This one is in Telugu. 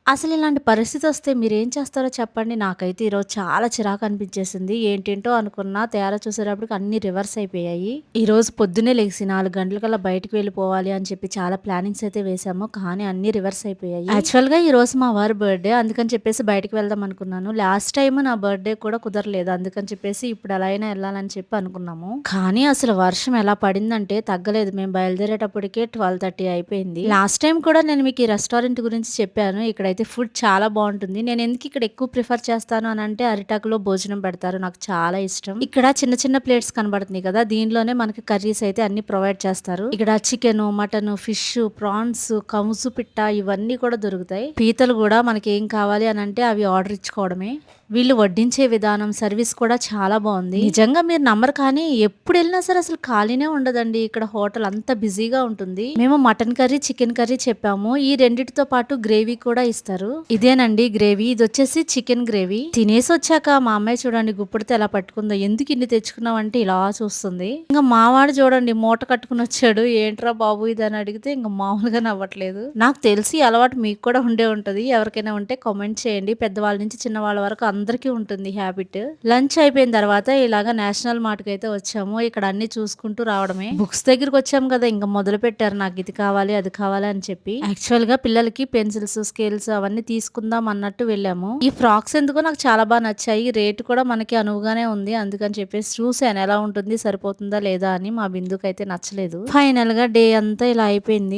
అసలు ఇలాంటి పరిస్థితొస్తే మీరేం చేస్తారో చెప్పండి? నాకైతే ఈరోజు చాలా చిరాకనిపించేసింది. ఏంటేంటో అనుకున్నా, తీరా చూసేటప్పటికి అన్నీ రివర్స్ అయిపోయాయి. ఈరోజు పొద్దున్నే లెగిసి 4 గంటలకల్లా బయటికి వెళ్ళిపోవాలి అని చెప్పి చాలా ప్లానింగ్స్ అయితే వేశాము. కానీ అన్నీ రివర్స్ అయిపోయాయి. యాక్చువల్‌గా ఈరోజు మా వారి బర్త్‌డే. అందుకని చెప్పేసి బయటికి వెళ్దాం అనుకున్నాను. లాస్ట్ టైమ్ నా బర్త్‌డే కూడా కుదరలేదు. అందుకని చెప్పేసి ఇప్పుడు ఎలా అయినా ఎళ్ళాలని చెప్పి అనుకున్నాము. కానీ అసలు వర్షం ఎలా పడిందంటే తగ్గలేదు. మేము బయలుదేరేటప్పటికే 12:30 అయిపోయింది. లాస్ట్ టైమ్ కూడా నేను మీకు ఈ రెస్టారెంట్ గురించి చెప్పాను. ఇక్కడైతే ఫుడ్ చాలా బావుంటుంది. నేనెందుకు ఇక్కడ ఎక్కువ ప్రిఫర్ చేస్తాను అనంటే అరిటాకులో భోజనం పెడతారు. నాకు చాలా ఇష్టం. ఇక్కడ చిన్న చిన్న ప్లేట్స్ కనబడుతున్నాయి కదా! దీనిలోనే మనకి కర్రీస్ అయితే అన్నీ ప్రొవైడ్ చేస్తారు. ఇక్కడ చికెను, మటను, ఫిషు, ప్రాన్స్, కంసు పిట్ట ఇవన్నీ కూడా దొరుకుతాయి. పీతలు గూడా మనకేం కావాలి అనంటే అవి ఆర్డర్ ఇచ్చుకోవడమే. వీళ్ళు వడ్డించే విధానం, సర్విస్ కూడా చాలా బావుంది. నిజంగా మీరు నమ్మరు కానీ ఎప్పుడెళ్ళినా సరే అసలు ఖాళీనే ఉండదండి. ఇక్కడ హోటల్ అంత బిజీగా ఉంటుంది. మేము మటన్ కర్రీ, చికెన్ కర్రీ చెప్పాము. ఈ రెండిటితో పాటు గ్రేవీ కూడా ఇస్తారు. ఇదేనండి గ్రేవీ. ఇదొచ్చేసి చికెన్ గ్రేవీ. తినేసొచ్చాక మా అమ్మాయి చూడండి గుప్పుడితో ఎలా పట్టుకుందో. ఎందుకు ఇన్ని తెచ్చుకున్నావంటే ఇలా చూస్తుంది. ఇంక మా వాడు చూడండి మూట కట్టుకొనొచ్చాడు. ఏంట్రా బాబు ఇదని అడిగితే ఇంక మామూలుగా నవ్వట్లేదు. నాకు తెలిసి ఈ అలవాటు మీకు కూడా ఉండే ఉంటది. ఎవరికైనా ఉంటే కామెంట్ చేయండి. పెద్దవాళ్ళ నుంచి చిన్నవాళ్ళ వరకు అందరికీ ఉంటుంది హ్యాబిట్. లంచ్ అయిపోయిన తర్వాత ఇలాగ నేషనల్ మార్ట్‌కైతే వచ్చాము. ఇక్కడ అన్నీ చూసుకుంటూ రావడమే. బుక్స్ దగ్గరికొచ్చాము కదా! ఇంక మొదలుపెట్టారు. నాకు ఇది కావాలి, అది కావాలి అని చెప్పి. యాక్చువల్‌గా పిల్లలకి పెన్సిల్స్, స్కేల్స్ అవన్నీ తీసుకుందాం అన్నట్టు వెళ్ళాము. ఈ ఫ్రాక్స్ ఎందుకో నాకు చాలా నచ్చాయి. రేట్ కూడా మనకి అనువుగానే ఉంది. అందుకని చెప్పేసి చూసాను ఎలా ఉంటుంది, సరిపోతుందా లేదా అని. మా బిందుకైతే నచ్చలేదు. ఫైనల్‌గా డే అంతా ఇలా అయిపోయింది.